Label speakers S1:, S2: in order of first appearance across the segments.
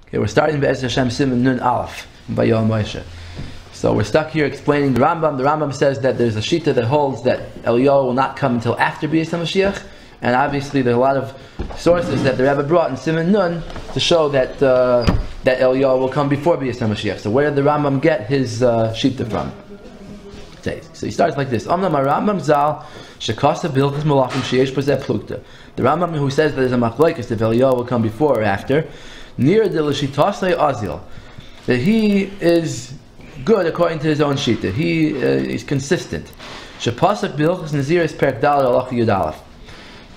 S1: Okay, we're starting Be'ez Hashem Siman Nun Aleph, Vayoel Moshe. So we're stuck here explaining the Rambam. The Rambam says that there's a shita that holds that Eliyahu will not come until after B'ez HaMashiach, and obviously there's a lot of sources that the Rabbi brought in Siman Nun to show that that Eliyahu will come before B'ez HaMashiach. So where did the Rambam get his shita from? So he starts like this: Omnam Rambam Zal Shekasa Bilchus Malachim Sheyesh B'Zeh Plukta. The Rambam who says that there's a machlokes if Eliyahu will come before or after, near the L'Shitasei Azil, that he is good according to his own shita. He is consistent. Shepasak Bilchus Naziris Perek Dal Alach Yud Aleph.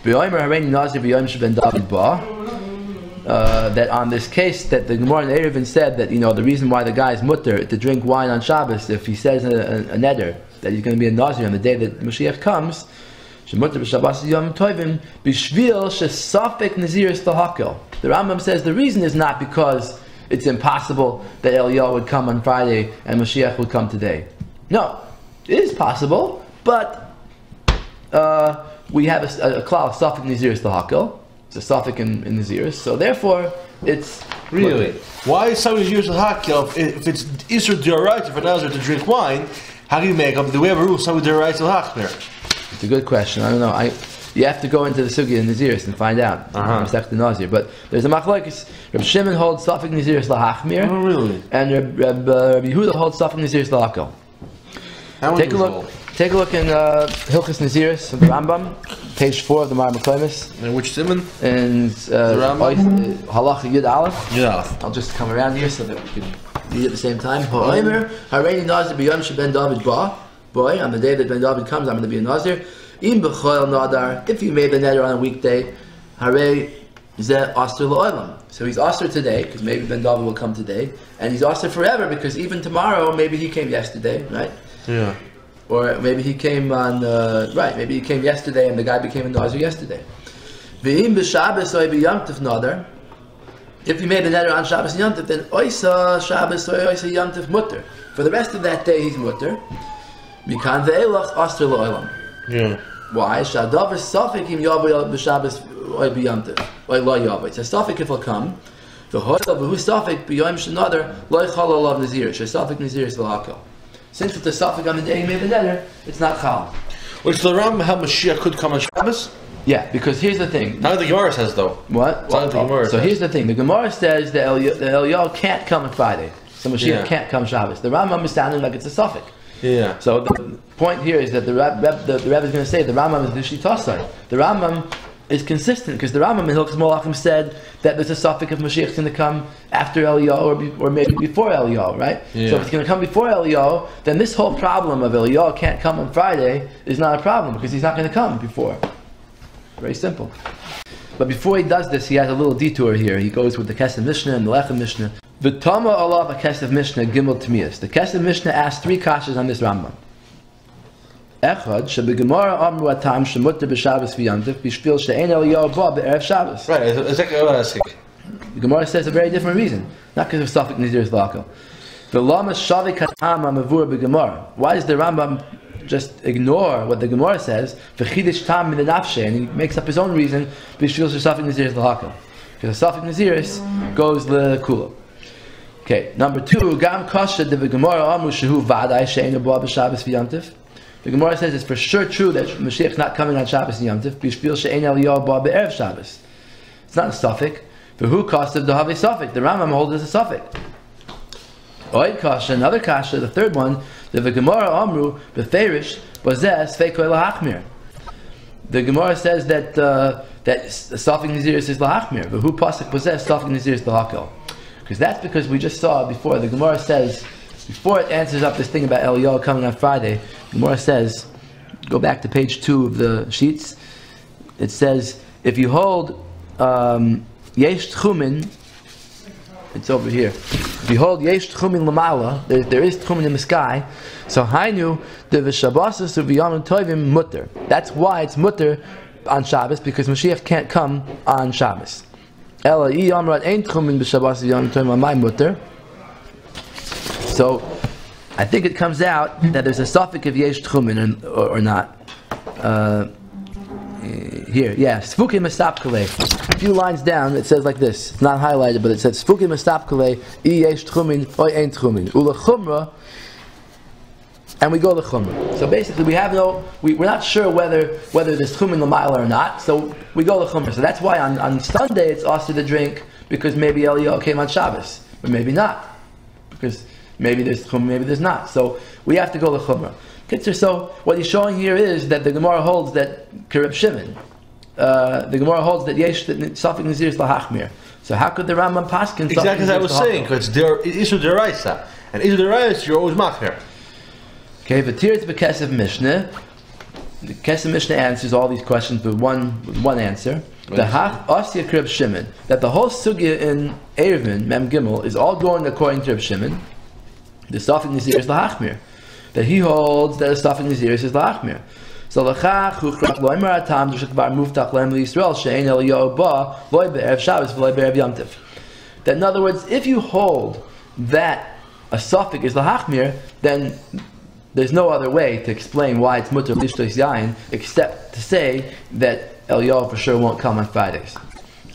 S1: B'Yomer Hareini Nazir B'Yom Sheben David Ba. That on this case that the Gemara in Eruvin said that the reason why the guy is mutter to drink wine on Shabbos if he says a neder that he's going to be a Nazir on the day that Mashiach comes, shemutter b'Shabbos Yom Tovim b'shvil shesafek Naziris lahakel. The Rambam says the reason is not because it's impossible that Eliyahu would come on Friday and Mashiach would come today. No, it is possible, but we have a klal safek Naziris lahakel. It's a suffix in Naziris, so therefore it's
S2: really. Why is somebody using hakel if it's Isur D'Oraita for Nazir to drink wine? How do you make up? Do we have a rule somebody D'Oraita Hachmer?
S1: It's a good question. I don't know. You have to go into the sugya in Naziris and find out. The Nazir, but there's a machlokes. Rabbi Shimon holds suffix Naziris lahachmir.
S2: Oh, really?
S1: And Rabbi Yehuda holds suffix Naziris lahakel. Take a look in Hilchos Naziris of the Rambam, page 4 of the Maamar.
S2: And which Siman?
S1: And Halacha Yud Aleph.
S2: Yud Aleph.
S1: I'll just come around here so that we can read at the same time. Hareini Nazir B'Yom Sheben David Ba. Boy, on the day that Ben David comes, I'm going to be a Nazir. Im B'Choel Nadar. If you made the neder on a weekday, Harei Zeh Aster L'Olam. So he's Aster today because maybe Ben David will come today, and he's Aster forever because even tomorrow maybe he came yesterday, right?
S2: Yeah.
S1: Or maybe he came on, maybe he came yesterday and the guy became a Nazir yesterday. V'im b'Shabbos oy b'Yomtiv Nadar. If you made a neder on Shabbos and Yomtiv, then oisa Shabbos oy oisa Yomtiv mutter. For the rest of that day he's mutter. Mikan ve'elach aster l'olam.
S2: Yeah.
S1: Why? Shadavar safek im yavay b'Shabbos oy b'Yomtiv. Oy lo yavay. It's a safek if he'll come. V'hoyel v'hu safek b'yom shenadar lo yichal olav nazir. Shesafek naziris v'hakel. Since it's a suffix on the day he made the neder, it's not chal.
S2: Which the Rambam how Mashiach could come on Shabbos?
S1: Yeah, because here's the thing.
S2: Now the Gemara says though.
S1: What? So here's the thing. The Gemara says that Eliyahu can't come on Friday. So Mashiach can't come Shabbos. The Rambam is sounding like it's a suffix.
S2: Yeah.
S1: So the point here is that the Rebbe is going to say the Rambam is the Shitasai. The Rambam is consistent because the Rambam in Hilchos Malachim said that there's a suffix of Mashiach going to come after Eliyahu or maybe before Eliyahu, right?
S2: Yeah.
S1: So if it's going to come before Eliyahu, then this whole problem of Eliyahu can't come on Friday is not a problem because he's not going to come before. Very simple. But before he does this, he has a little detour here. He goes with the Kesef Mishnah and the Lechem Mishnah. V'tama alav a Kesef Mishnah gimel tmiyas. The Kesef Mishnah asks 3 kashas on this Rambam. Echad shebegemara amru atam shemutter b'Shabbos v'Yomtiv b'shvil she'ein Eliyahu ba be'erev Shabbos.
S2: Right, exactly what I was asking.
S1: The Gemara says a very different reason, not because of suffix Naziris lahakel. V'lama shavi katam amavur b'Gemara. Why does the Rambam just ignore what the Gemara says? V'chidish tam min nafshe, and he makes up his own reason b'shvil she'suffix Naziris lahakel. Because the suffix Naziris goes lekula. Okay, number 2, gam kasha de v'Gemara amru shehu v'adai she'ein ba b'Shabbos v'Yomtiv. The Gemara says it's for sure true that Mashiach is not coming on Shabbos and Yom Tov. B'shvil she'ein Eliyahu ba be'erev Shabbos. It's not a suffix. V'hu kasav d'havei suffix. The Rambam holds it as a suffix. Oid kasha, another kasha, the 3rd one, the Gemara amru b'ferish bazeh sfeikoi lahachmir. The Gemara says that that suffix naziris is lahachmir. V'hu pasuk bazeh suffix naziris lahakel. That's because we just saw before. The Gemara says, before it answers up this thing about Eliyahu coming on Friday, the Gemara says, go back to page 2 of the sheets, it says, if you hold yesh tchumin, it's over here, if you hold yesh tchumin lamala, there is tchumin in the sky, so hainu de v'shabbasos u'v'yamim tovim mutter. That's why it's mutter on Shabbos, because Mashiach can't come on Shabbos. Ela I amrat ein tchumin b'shabbasos u'v'yamim tovim amay mutter. So, I think it comes out that there's a suffix of yesh tchumin or not. here, yeah. Sfukim Masapkale. A few lines down, it says like this. It's not highlighted, but it says Sfukim Masapkale, Yesh Tchumin, Oy Ein Tchumin. Ula Chumra, and we go to Chumra. So basically, we're not sure whether there's Tchumin L'mayla or not, so we go to Chumra. So that's why on Sunday it's also to drink, because maybe Eliyahu came on Shabbos, but maybe not. Because maybe there's Tchumin, maybe there's not. So we have to go to Chumra. So what he's showing here is that the Gemara holds that Kereb Shimon, the Gemara holds that Yesh Safik Nazir is Lahachmir. So how could the Rambam paskin?
S2: Exactly as I was saying, because it is a deraisa, and is a deraisa you're always machmir.
S1: Okay, but here it's the Kesef Mishnah. The Kesef Mishnah answers all these questions with one answer. The Hach Asya Kereb Shimon, that the whole sugya in Erevin Mem Gimel is all going according to Kereb Shimon. The Safik Nazir is Lahachmir. That he holds that a Safik Nazir is Lahachmir. So l'chach huchrach loimer atam d'shekvar muftach lehem l'Yisrael she'ein Eliyahu ba loy be'erev Shabbos v'loy be'erev Yom Tov. That in other words, if you hold that a Safik is Lahachmir, then there's no other way to explain why it's mutter l'ishtos yain except to say that Eliyahu for sure won't come on Fridays.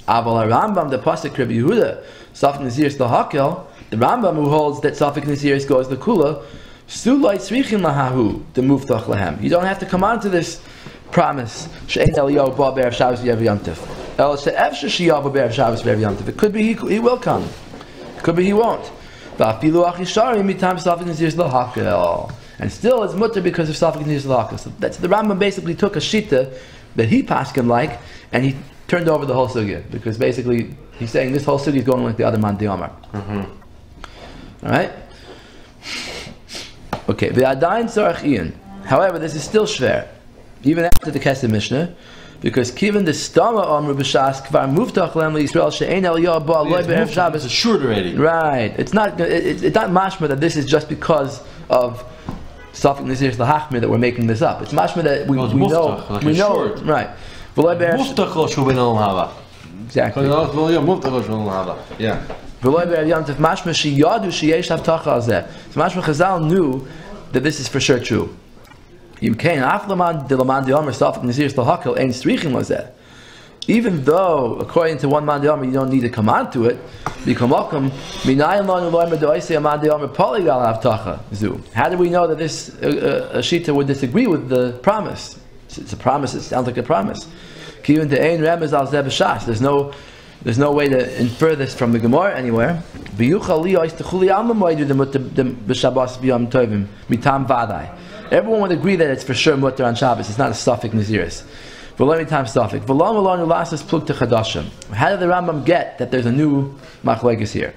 S1: Aval Rambam the pasuk Rabbi Yehuda Safik Nazir is Lahakel. The Rambam who holds that Safik Nazir goes the Kula. You don't have to come on to this promise. It could be he will come. It could be he won't. And still it's mutter because of Safik Nazir Lahaka. So that's the Rambam basically took a shita that he paskin like, and he turned over the whole sugya, because basically he's saying this whole sugya is going like the other man Maamar. All right. Okay, however, this is still shver, even after the Kesef Mishnah, because given the stama amru b'shas kvar muftach lem l'Yisrael she'ein Eliyahu ba loy be'erev Shabbos.
S2: It's assured already.
S1: Right. It's not mashma that this is just because of Safik Nazir Lahachmir that we're making this up. It's mashma that we know. Right. Exactly.
S2: Yeah.
S1: So Mashma Chazal knew that this is for sure true. Even though, according to one man you don't need to come on to it, how do we know that this Shita would disagree with the promise? It's a promise, it sounds like a promise. There's no way to infer this from the Gemara anywhere. Everyone would agree that it's for sure mutter on Shabbos. It's not a Safik Naziris. How did the Rambam get that there's a new machlekes here?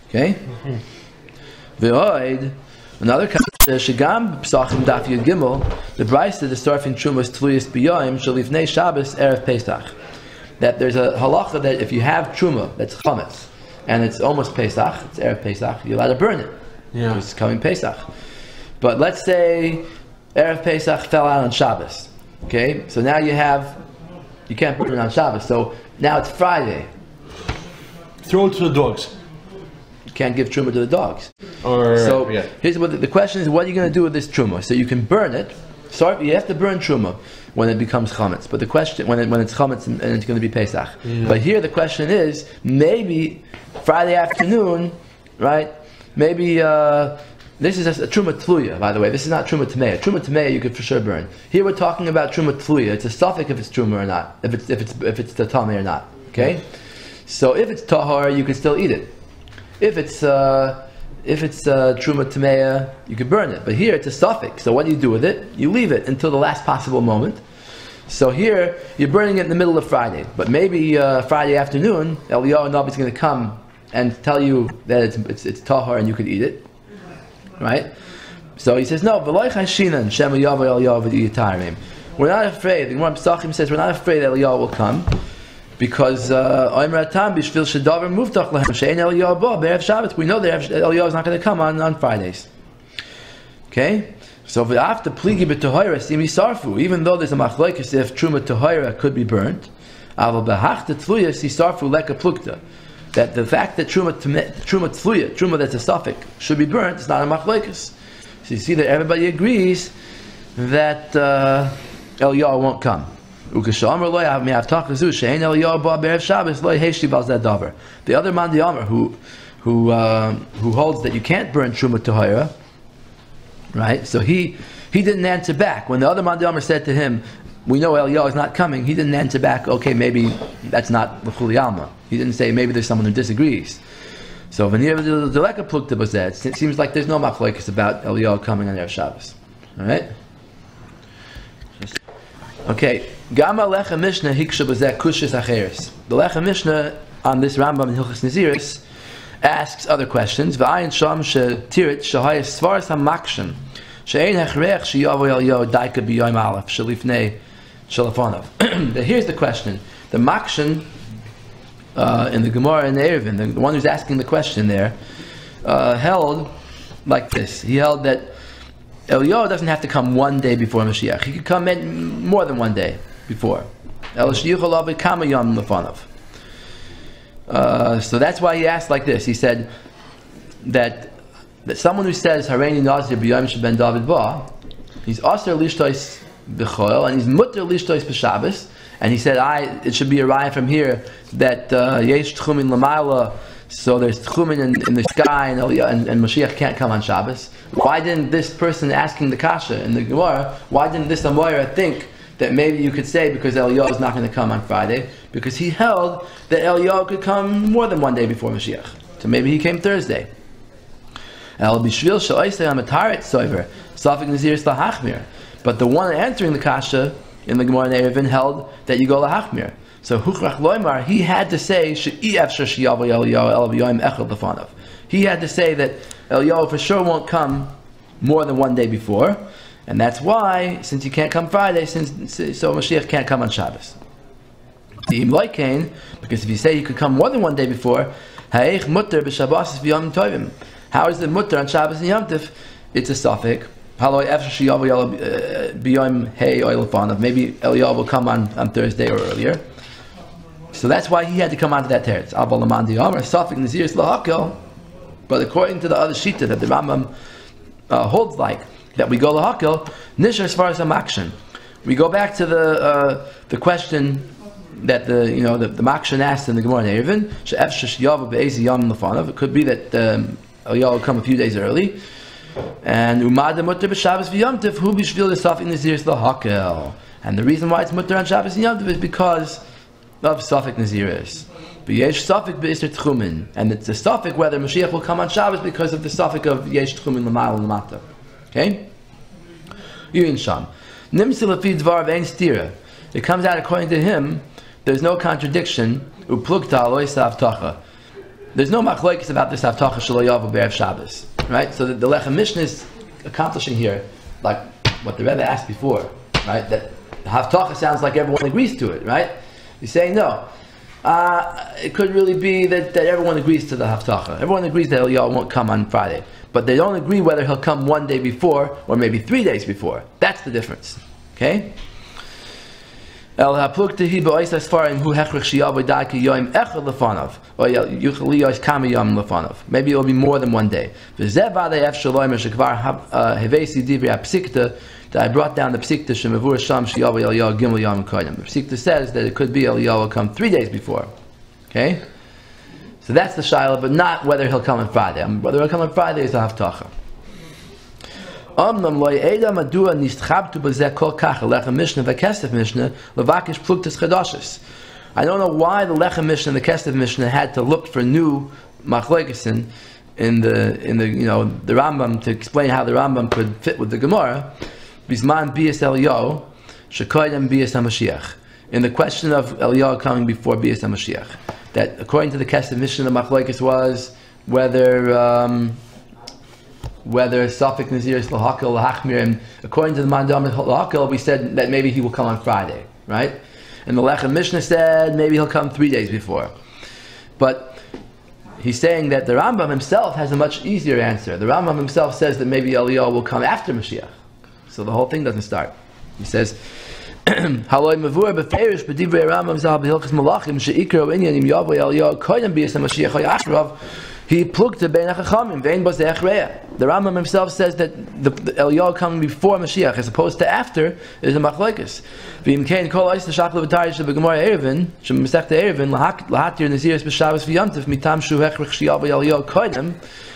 S1: Okay? Another Shagam Psachim Daf Yud Gimel, the Brayse the Starfin Trumas Tluyas B'Yoyim Shalifnei Shabbos Erev Pesach. That there's a halacha that if you have truma that's chametz and it's almost Pesach, it's Erev Pesach, you're allowed to burn it. Yeah. It's coming Pesach. But let's say Erev Pesach fell out on Shabbos. Okay, so now you can't burn it on Shabbos. So now it's Friday.
S2: Throw it to the dogs.
S1: You can't give truma to the dogs. Here's what the question is: what are you going to do with this truma? So you can burn it. Sorry, you have to burn truma when it becomes chametz. But the question, when it's chametz and it's going to be Pesach. Yeah. But here the question is, maybe Friday afternoon, right? Maybe this is a truma tluya. By the way, this is not truma tameya. Truma tameya you could for sure burn. Here we're talking about truma tluya. It's a suffix if it's truma or not. If it's the tameh or not. Okay. Yeah. So if it's tahor, you can still eat it. If it's truma tameya, you can burn it. But here it's a suffix. So what do you do with it? You leave it until the last possible moment. So here you're burning it in the middle of Friday. But maybe Friday afternoon, Eliyahu Nabi is going to come and tell you that it's tahor and you could eat it. Right? So he says, no, we're not afraid. The Gemara Pesachim says we're not afraid that Eliyahu will come, because we know that Eliyahu is not going to come on Fridays. Okay? So after pligi b'tohira simi sarfu, even though there's a machlokes if truma tohira could be burnt, aval b'hachta tluya si sarfu leka plukta. That the fact that truma tluya, truma that's a suffix, should be burnt, it's not a machlokes. So you see that everybody agrees that Eliyahu won't come. The other man Maamar who holds that you can't burn truma tahira, right? So he didn't answer back when the other man Maamar said to him, "We know Eliyahu is not coming." He didn't answer back. Okay, maybe that's not l'chuli alma. He didn't say maybe there's someone who disagrees. So it seems like there's no machlokes about Eliyahu coming on Erev Shabbos. All right. Okay. Gama lecha mishnah hiksha b'zeh kushis acheres. The lecha mishnah on this Rambam in Hilchos Naziris asks other questions. V'ayin sham shetirit shahayis svaras hamakshin she'ein hechrech sheyavo Eliyahu daika b'yoyim aleph shalifnei shalafonov. Here's the question. The makshin in the Gemara in the Eruvin, the one who's asking the question there, held like this. He held that Eliyahu doesn't have to come one day before Mashiach. He could come in more than one day before. So that's why he asked like this. He said that someone who says Hareini Nazir b'Yom Sheben David Ba, he's Aser Lishtois b'Choel and he's Mutter Lishtois b'Shabbos. And he said, it should be a raya from here that Yesh Tchumin Lamayla, so there's Tchumin in the sky, and Mashiach can't come on Shabbos. Why didn't this person asking the Kasha in the Gemara, why didn't this Amoira think that maybe you could say because Eliyahu is not going to come on Friday? Because he held that Eliyahu could come more than one day before Mashiach. So maybe he came Thursday. But the one answering the Kasha in the Gemara Eruvin held that you go lahachmir. So Huchrach Loimar, he had to say he had to say that Eliyahu for sure won't come more than one day before, and that's why, since he can't come Friday, so Mashiach can't come on Shabbos. Because if you say he could come more than one day before, how is the mutter on Shabbos and Yom Tov? It's a suffix. Maybe Eliyahu will come on Thursday or earlier. So that's why he had to come onto that teretz. But according to the other shita that the Rambam holds like, that we go lahakel, nishar as far as action. We go back to the question that the makshan asked in the Gemara Eruvin. It could be that Eliyahu will come a few days early. And umad mutter b'Shabbos v'Yom Tov hu b'shvil l'safik naziris lahakel. And the reason why it's mutter on Shabbos and Yom Tov is because of safik naziris. V'yesh safik b'isr tchumin, and it's a safik whether Mashiach will come on Shabbos because of the safik of yesh tchumin l'mal l'mata. Okay. Yuin sham nimsi lefi dvar v'ein stira. It comes out according to him. There's no contradiction. Uplugta aloy savtacha. There's no machlokes about this avtacha shelo yavu be'erev Shabbos. Right, so the Lechem Mishnah is accomplishing here, like what the Rebbe asked before, right? That Haftacha sounds like everyone agrees to it, right? He's saying no. It could really be that everyone agrees to the Haftacha. Everyone agrees that Eliyahu won't come on Friday, but they don't agree whether he'll come one day before or maybe 3 days before. That's the difference. Okay. El hapluktehi ba'oisas farim hu hechrich shiyavu da'ki yoim echad lefanov or yuchaliyos kama yom lefanov. Maybe it will be more than one day. V'zeh v'adei ef shaloim shekvar hevesi divri ha'psikta that I brought down the psikta shemavur sham shiyavu Eliyahu gimel yom kodim. The psikta says that it could be Eliyahu will come 3 days before. Okay, so that's the shaila, but not whether he'll come on Friday. Whether he'll come on Friday is a haftacha. I don't know why the Lechem Mishnah and the Kesef Mishnah and the Kesef Mishnah had to look for new machlokes in the Rambam to explain how the Rambam could fit with the Gemara. Bisman bias Eliyahu shekoydem bias HaMashiach. In the question of Eliyahu coming before bias HaMashiach, that according to the Kesef Mishnah, the machlokes was whether Safik Nazir is Lahakel, Lahachmir, and according to the Mandam Lahakel, we said that maybe he will come on Friday, right? And the Lechem Mishnah said maybe he'll come 3 days before. But he's saying that the Rambam himself has a much easier answer. The Rambam himself says that maybe Eliyahu will come after Mashiach. So the whole thing doesn't start. He says, Haloi mavur beferish b'divrei Rambam zah b'hilchas malachim she'ikro inyanim yavo Eliyahu koydem b'yis HaMashiach ha'yachrav He plukta bein hachachamim vein bas de'achreya. The Rambam himself says that the Eliyahu coming before Mashiach as opposed to after is a machlokes. V'im kein kol ois l'shachla v'tari shel b'gemara erevin shem mesechta erevin lahatir naziris b'shavos v'yontif mitam shu hechrich shi'al v'Eliyahu koidem.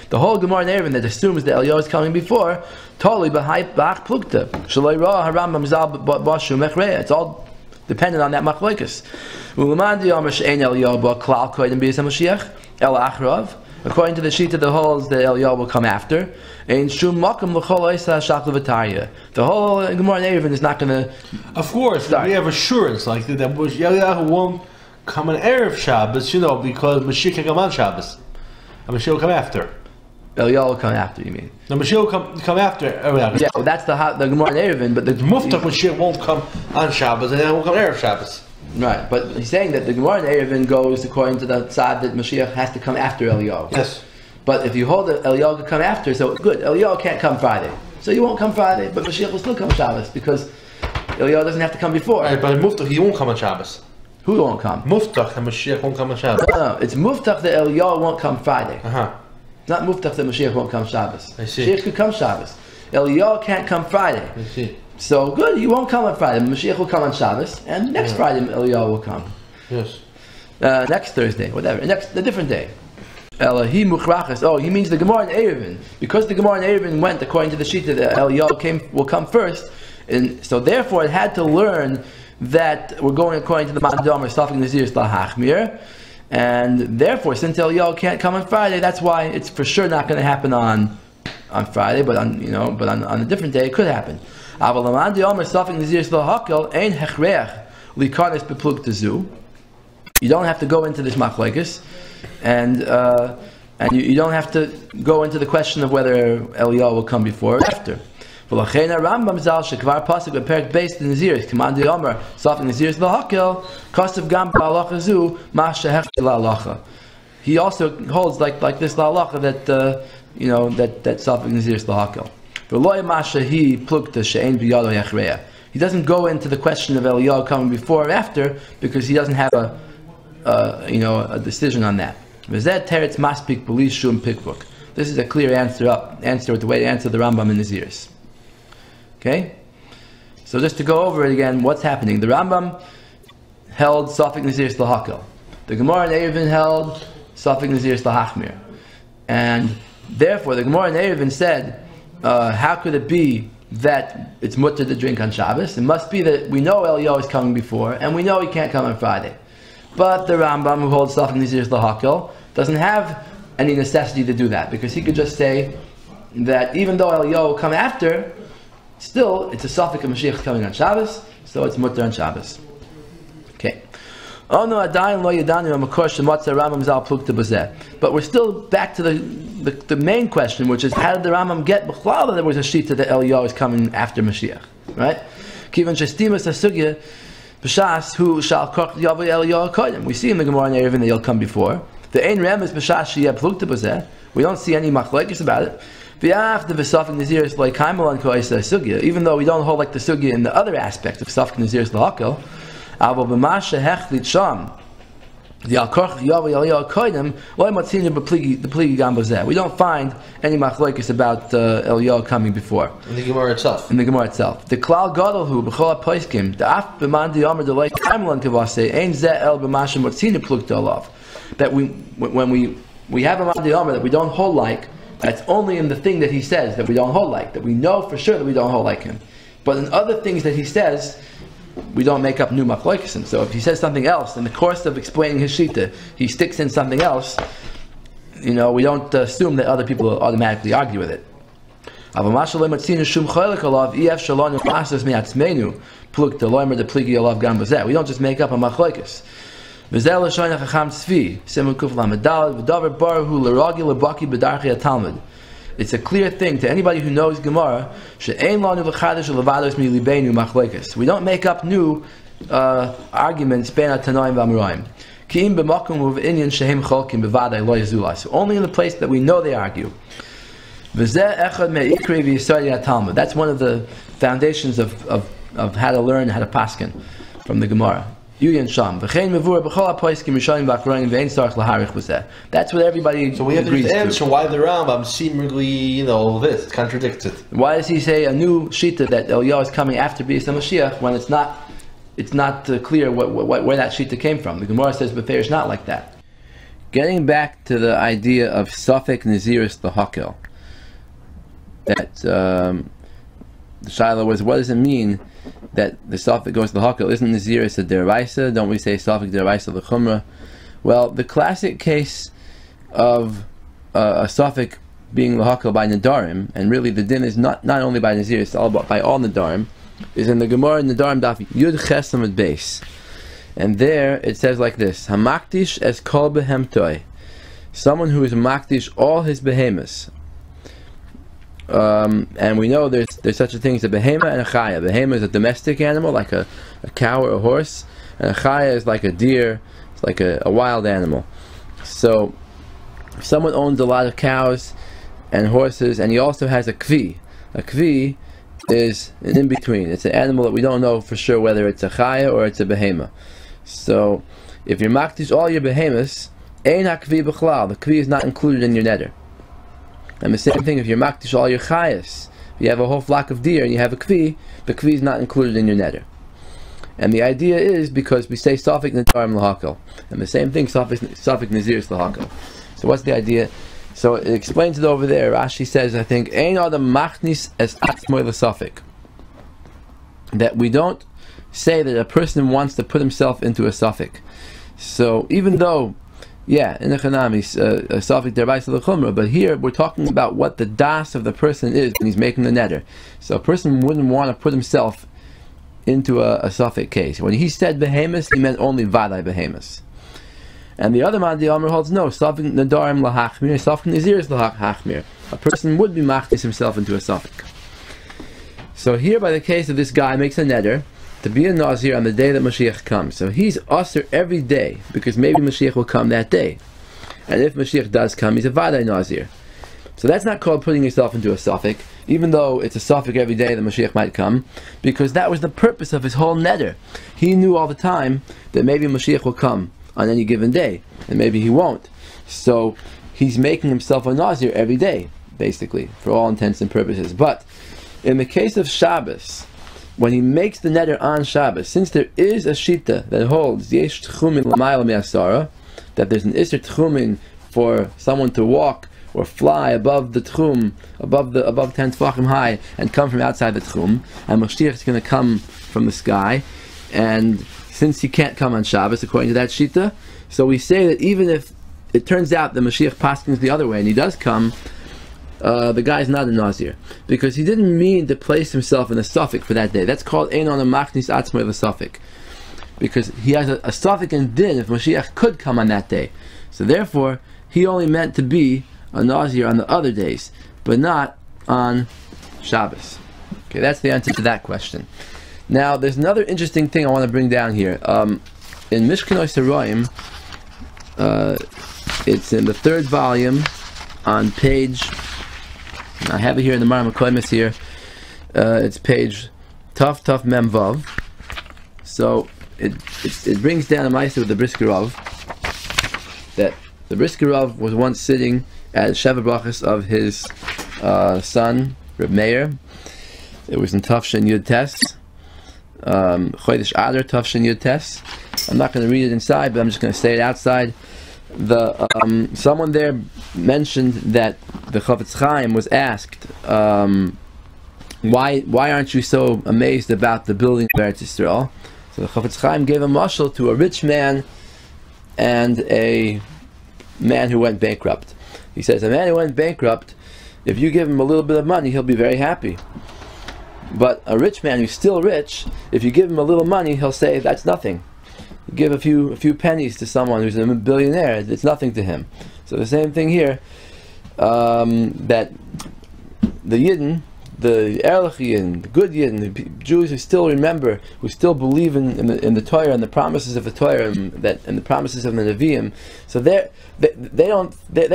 S1: The whole Gemara in Erevin that assumes that Eliyahu is coming before totally b'ach plukta shaloi ra haRambam zal b'ashu mechreya. It's all dependent on that machlokes. U'leman di'omer she'ein Eliyahu b'klal koidem b'yis HaMashiach el achrav. According to the sheet of the holes, the Eliyahu will come after. Ein shum makom l'chol oisa shachla v'tarya. The whole Gemara in Erevin is not going to.
S2: Of course, we have assurance like that. Eliyahu won't come on erev Shabbos, because Mashiach can come on Shabbos, and Mashiach will come after.
S1: Eliyahu will come after. You mean?
S2: No, Mashiach will come after.
S1: Yeah, well, that's the Gemara in Erevin, but the
S2: Muftach Mashiach won't come on Shabbos, and then it won't come erev Shabbos.
S1: Right, but he's saying that the Gemara in Erevin goes according to the side that Mashiach has to come after Eliyahu.
S2: Yes.
S1: But if you hold that Eliyahu could come after, so good, Eliyahu can't come Friday. So you won't come Friday, but Mashiach will still come Shabbos because Eliyahu doesn't have to come before.
S2: Right, but Muftach, he won't come on Shabbos.
S1: Who won't come?
S2: Muftach and Mashiach won't come on Shabbos.
S1: No, it's Muftach that Eliyahu won't come Friday.
S2: Uh-huh.
S1: It's not Muftach that Mashiach won't come Shabbos.
S2: I see.
S1: Mashiach could come Shabbos. Eliyahu can't come Friday.
S2: I see.
S1: So good, you won't come on Friday. Mashiach will come on Shabbos, and next Friday Eliyahu will come.
S2: Yes.
S1: Next Thursday, whatever. A different day. He muchrachas. Oh, he means the Gemara in Erevin. Because the Gemara in Erevin went according to the sheet that Eliyahu will come first, and so therefore it had to learn that we're going according to the Mandam or Safik Naziris Lahachmir, and therefore since Eliyahu can't come on Friday, that's why it's for sure not going to happen on Friday, but on a different day it could happen. You don't have to go into this machlokes, and you don't have to go into the question of whether Eliyahu will come before or after. Rambam zal shekvar pasuk beperek based in Naziris command the Omer safik Naziris lahakel kasav gam ba'alacha zu ma shehech la'alacha. He also holds like this la'alacha that that safik Naziris lahakel. He doesn't go into the question of Eliyahu coming before or after because he doesn't have a decision on that. This is a clear answer with the way to answer the Rambam in Naziris. Okay, so just to go over it again, what's happening? The Rambam held Safik Naziris lahakel. The Gemara in Erevin held Safik Naziris lahachmir, and therefore the Gemara in Erevin said, how could it be that it's mutter to drink on Shabbos? It must be that we know Eliyahu is coming before, and we know he can't come on Friday. But the Rambam, who holds Safik Naziris lahakel, doesn't have any necessity to do that, because he could just say that even though Eliyahu will come after, still it's a Safik of Mashiach coming on Shabbos, so it's mutter on Shabbos. Okay. But we're still back to the main question, which is how did the Rambam get b'chlal that there was a shita that Eliyahu is coming after Mashiach, right? Kivan shestimas hasugya b'shas hu shal koch yavay Eliyahu kodim. We see in the Gemara in Erevin that he'll come before. The ein rem is b'shas sheyeh plukta b'zeh. We don't see any machlokes about it. Even though we don't hold like the sugya in the other aspect of Safik Naziris lahakel, we don't find any machlokes about Eliyahu coming before.
S2: In the Gemara itself.
S1: The klal gadol hu b'chol hapoiskim the af b'man di'amar delay kaimelan kavase ein zeh el b'mashem motzina plukta alav. That when we have a man di'amar that we don't hold like, that's only in the thing that he says that we don't hold like, that we know for sure that we don't hold like him. But in other things that he says, we don't make up new machlokes. So if he says something else, in the course of explaining his shita, he sticks in something else, we don't assume that other people will automatically argue with it. We don't just make up a machlokes. It's a clear thing to anybody who knows Gemara. We don't make up new arguments. Only in the place that we know they argue. That's one of the foundations of how to learn how to paskin from the Gemara. Yuyan Sham. That's what everybody
S2: So we have
S1: agrees
S2: to answer why the Rambam seemingly, this contradicts it.
S1: Why does he say a new shita that Eliyahu is coming after Beis HaMashiach when it's not clear where that shita came from? The Gemara says Beferish is not like that. Getting back to the idea of Safek Naziris L'Hakel, that the Shiloh was, what does it mean that the Safek goes to the Hakel? Isn't Naziris a Deraisa? Don't we say Safek Deraisa L'Chumra? Well, the classic case of a Safek being L'Hakel by Nadarim, and really the din is not only by Naziris, it's all by all Nadarim, is in the Gemara Nadarim Daf Yud Chesam at Beis. And there it says like this: Hamakdish es kol behemtoi, someone who is makdish all his behemoths. And we know there's such a thing as a behema and a chaya. Behema is a domestic animal, like a cow or a horse, and a chaya is like a deer, it's like a wild animal. So if someone owns a lot of cows and horses, and he also has a kvi is an in-between. It's an animal that we don't know for sure whether it's a chaya or it's a behema. So if you're makdish all your behemoths, ein hakvi b'chlal, the kvi is not included in your neder. And the same thing if you're makdish all your chayas, if you have a whole flock of deer and you have a kvi, the kvi is not included in your neder. And the idea is because we say safek nadarim l'hakel, and the same thing safek naziris l'hakel. So what's the idea? So it explains it over there. Rashi says, I think, ein adam machnis es atzmoi l'safek, that we don't say that a person wants to put himself into a safek. So even though, in the Chanamis, a safek deraisa l'chumra, but here we're talking about what the das of the person is when he's making the neder. So a person wouldn't want to put himself into a safek case. When he said behemoths, he meant only vaday behemoths. And the other man, the Amr, holds no, safek nadarim lahachmir, safek naziris lahachmir. A person would be machtis himself into a safek. So here, by the case of this guy makes a neder to be a Nazir on the day that Mashiach comes. So he's Asr every day, because maybe Mashiach will come that day. And if Mashiach does come, he's a Vaday Nazir. So that's not called putting yourself into a Safek, even though it's a Safek every day that Mashiach might come, because that was the purpose of his whole neder. He knew all the time that maybe Mashiach will come on any given day, and maybe he won't. So he's making himself a Nazir every day, basically, for all intents and purposes. But in the case of Shabbos, when he makes the neder on Shabbos, since there is a shita that holds yesh tchumin l'mayla me'asara, that there's an iser tchumin for someone to walk or fly above the tchum, above 10 tefachim high, and come from outside the tchum, and Mashiach is going to come from the sky, and since he can't come on Shabbos according to that shita, so we say that even if it turns out that Mashiach paskins the other way and he does come, the guy's not a Nazir, because he didn't mean to place himself in a suffix for that day. That's called Einon Machnis Atzmai L'Suffix, because he has a suffix in din if Mashiach could come on that day. So therefore, he only meant to be a Nazir on the other days, but not on Shabbos. Okay, that's the answer to that question. Now, there's another interesting thing I want to bring down here. In Mishkanoi Saroim, it's in the 3rd volume on page, I have it here in the Maamar Koimis here. It's page Tuf Mem Vav. So it brings down a ma'aseh with the Brisker Rav, that the Brisker Rav was once sitting at Sheva Brachas of his son Reb Meir. It was in Tufshin Yud Tes, Chodesh Adar Tufshin Yud Tes. I'm not going to read it inside, but I'm just going to say it outside. Someone there mentioned that the Chofetz Chaim was asked, why aren't you so amazed about the building of Eretz Yisrael? So the Chofetz Chaim gave a mashal to a rich man and a man who went bankrupt. He says, a man who went bankrupt, if you give him a little bit of money, he'll be very happy. But a rich man who's still rich, if you give him a little money, he'll say, that's nothing. You give a few pennies to someone who's a billionaire, it's nothing to him. So the same thing here, that the Yidden, the Erlich Yidden, the good Yidden, the Jews who still remember, who still believe in the Torah and the promises of the Torah and the promises of the Nevi'im, so they're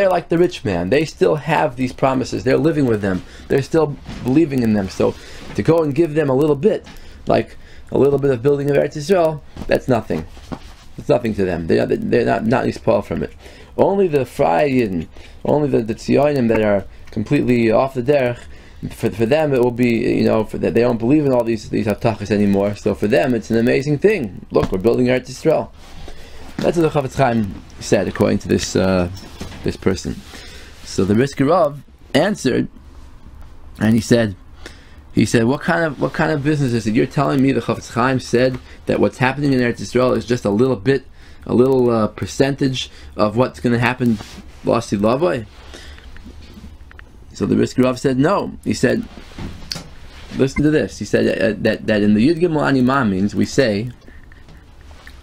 S1: like the rich man. They still have these promises. They're living with them. They're still believing in them. So to go and give them a little bit, like a little bit of building of Eretz Yisrael, that's nothing. It's nothing to them. They're not nispal from it. Only the Frayim, only the Tziyonim that are completely off the derech, for them it will be, they don't believe in all these Haftachas anymore. So for them it's an amazing thing. Look, we're building Eretz Yisrael. That's what the Chafetz Chaim said, according to this person. So the Brisker Rav answered, and he said, what kind of business is it? You're telling me the Chafetz Chaim said that what's happening in Eretz Yisrael is just a little percentage of what's going to happen Lasi Lavoi? So the Brisker Rav said no. He said, listen to this. He said that in the Yud Gimel Ani Maamins we say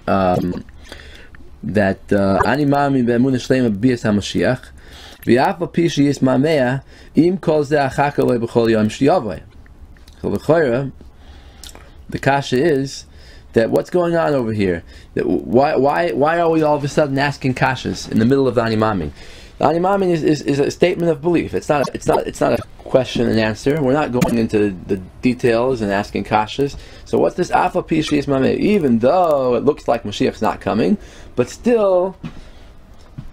S1: that Ani Maamin be'emunah shleima b'bias HaMashiach v'af al pi sheyis mamea im kol zeh achak aloi b'chol yom sheyavoi. So the kasha is that what's going on over here? That why are we all of a sudden asking kashas in the middle of the Ani Maamin? The Ani Maamin is a statement of belief. It's not a question and answer. We're not going into the details and asking kashas. So what's this Afa Pi Sheyis Mameh? Even though it looks like Mashiach's not coming, but still,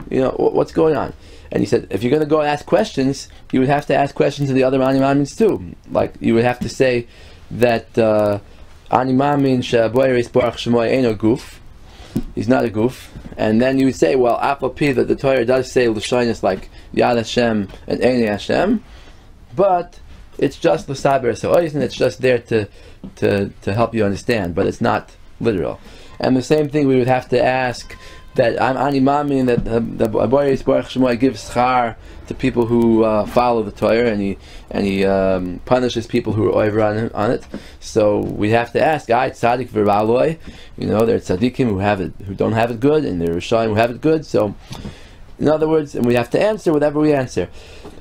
S1: what's going on? And he said, if you're going to go and ask questions, you would have to ask questions of the other Ani Maamins too. Like, you would have to say that Ani Maamin she'aboy reis barach shemoy eino guf. He's not a goof. And then you would say, well, Apapi, that the Torah does say L'shoinus like Yad Hashem and Einei Hashem, but it's just L'saber Sa'oiz, and it's just there to help you understand, but it's not literal. And the same thing we would have to ask, that I'm Ani Maamin, that the Aboyes Baruch Shemoy gives schar to people who follow the Torah, and he punishes people who are over on it. So we have to ask, tzaddik v'raloi, there are tzaddikim who don't have it good, and there are rishayim who have it good. So, in other words, and we have to answer whatever we answer.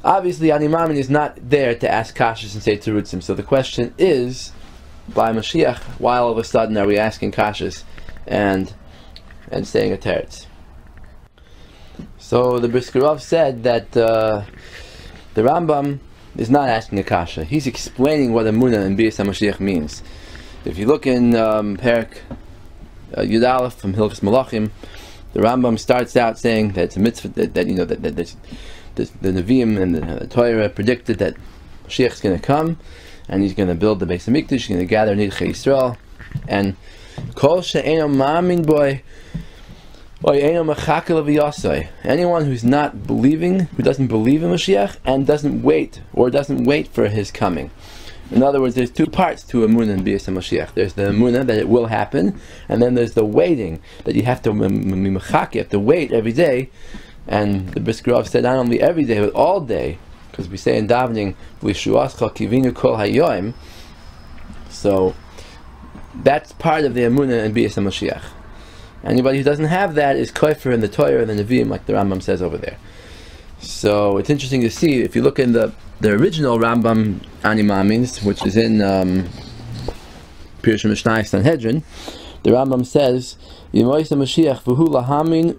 S1: Obviously, Ani Maamin is not there to ask kashas and say terutzim. So the question is, by Mashiach, why all of a sudden are we asking kashas and saying a teretz? So the Brisker Rav said that the Rambam is not asking a kasha. He's explaining what Emunah and Bias HaMashiach means. If you look in Perek Yud Aleph from Hilchos Malachim, the Rambam starts out saying that it's a mitzvah that the Nevi'im and the Torah predicted that Mashiach is going to come, and he's going to build the Beis HaMikdash, he's going to gather Nidchei Yisrael, and Kol she'eino ma'amin boy, anyone who's not believing, who doesn't believe in Mashiach and doesn't wait for his coming. In other words, there's two parts to Emunah and Bias HaMashiach. There's the Emunah that it will happen, and then there's the waiting, that you have to you have to wait every day. And the Brisker Rav said not only every day, but all day, because we say in davening, V'yishuascha kivinu kol hayoim. So that's part of the Emunah and Bias HaMashiach. Anybody who doesn't have that is kofer in the Torah and the Nevi'im, like the Rambam says over there. So it's interesting to see, if you look in the original Rambam Ani Maamins, which is in Pirush Mishnah Sanhedrin, the Rambam says, Yimois Mashiach v'hu lahamin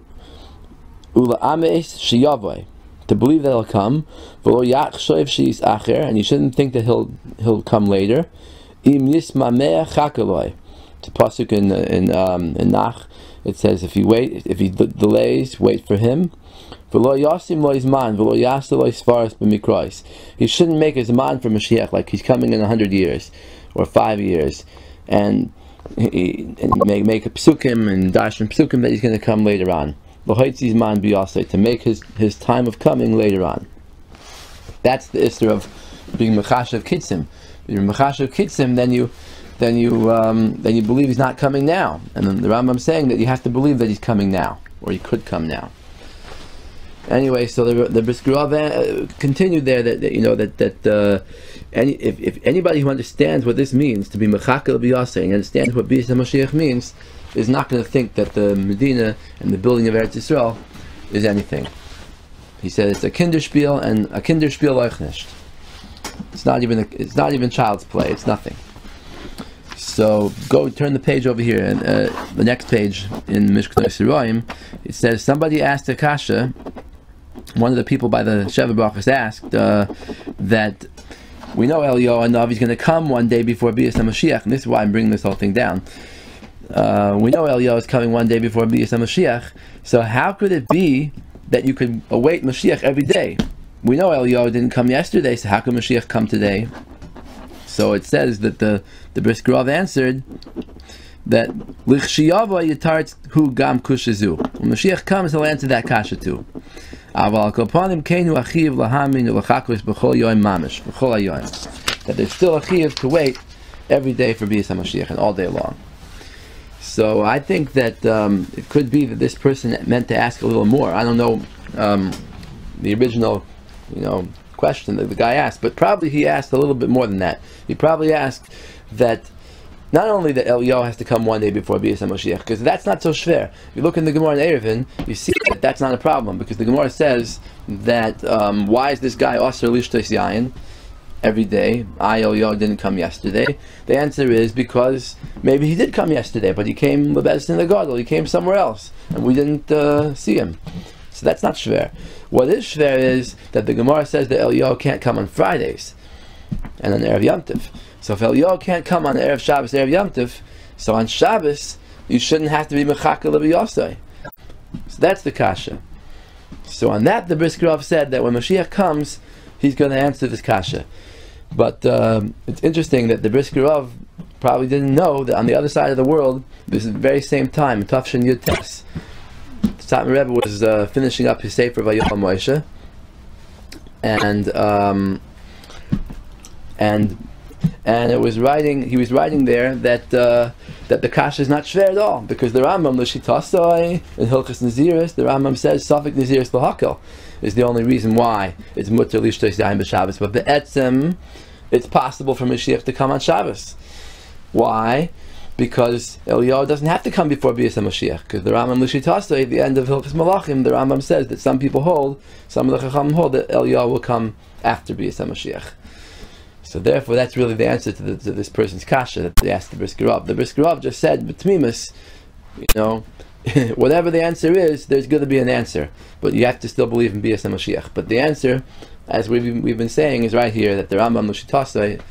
S1: ula'ameis sheyavoy, to believe that he'll come, v'lo yachshoiv she'is acher, and you shouldn't think that he'll come later. Im yismameh chakaloi, it's a pasuk in Nach. It says, if he delays, wait for him. He shouldn't make his man for Mashiach like he's coming in 100 years or 5 years, and make a psukim and darshan psukim that he's going to come later on. To make his time of coming later on. That's the issur of being mechashav kitzim. If you're mechashav kitzim, then you believe he's not coming now, and then the Rambam saying that you have to believe that he's coming now, or he could come now. Anyway, so the Brisker Rav continued there that if anybody who understands what this means, to be mechakel b'yaseh, and understands what Bias HaMashiach means, is not going to think that the Medina and the building of Eretz Yisrael is anything. He said it's a kinderspiel, and a kinderspiel euch nicht. It's not even child's play. It's nothing. So go turn the page over here, and the next page in Mishkan Yisraelim, it says somebody asked a kasha. One of the people by the Sheva Brachas asked that we know Eliyahu Hanavi is going to come one day before Bias HaMashiach, and this is why I'm bringing this whole thing down. We know Eliyahu is coming one day before Bias HaMashiach, so how could it be that you could await Mashiach every day? We know Eliyahu didn't come yesterday, so how could Mashiach come today? So it says that the Brisker Rav answered that L'chshiyava yitartz hu gam kushazu. When Mashiach comes, he'll answer that kasha too. Aval kopanim keinu achiv lahamin ulachakos b'chol yoyim mamish b'chol hayoyim. That there's still a chiv to wait every day for Bias HaMashiach and all day long. So I think that it could be that this person meant to ask a little more. I don't know the original, question that the guy asked, but probably he asked a little bit more than that. He probably asked that not only that Eliyahu has to come one day before Bias HaMashiach, because that's not so shver. If you look in the Gemara in Eruvin, you see that that's not a problem, because the Gemara says that why is this guy Aser Lishtos Yayin every day? Eliyahu didn't come yesterday. The answer is because maybe he did come yesterday, but he came Lebez in the Gadol, he came somewhere else, and we didn't see him. So that's not shver. What is shver is that the Gemara says that Eliyahu can't come on Fridays and on Erev Yom Tov. So if Eliyahu can't come on Erev Shabbos, Erev Yom Tov, so on Shabbos you shouldn't have to be Mechaka L'Biyosai. So that's the kasha. So on that the Brisker Rav said that when Mashiach comes, he's going to answer this kasha. But it's interesting that the Brisker Rav probably didn't know that on the other side of the world, this very same time, in Tafshin Yud Tes, the Satmar Rebbe was finishing up his Sefer Vayoel Moshe, and it was writing. He was writing there that the kasha is not shver at all, because the Rambam l'shitasoi in Hilchos Naziris, the Rambam says Safek Naziris l'hakel is the only reason why it's mutter lishtos yayin b'Shabbos. But be'etzem, it's possible for Mashiach to come on Shabbos. Why? Because Eliyahu doesn't have to come before Bias HaMashiach, because the Rambam l'shitasoi at the end of Hilchos Malachim, the Rambam says that some people hold, some of the Chachamim hold that Eliyahu will come after Bias HaMashiach. So therefore, that's really the answer to this person's kasha that they asked the Brisker Rav. The Brisker Rav just said, "B'tmimus, whatever the answer is, there's going to be an answer, but you have to still believe in Bias HaMashiach." But the answer, as we've been saying, is right here that the Rambam l'shitasei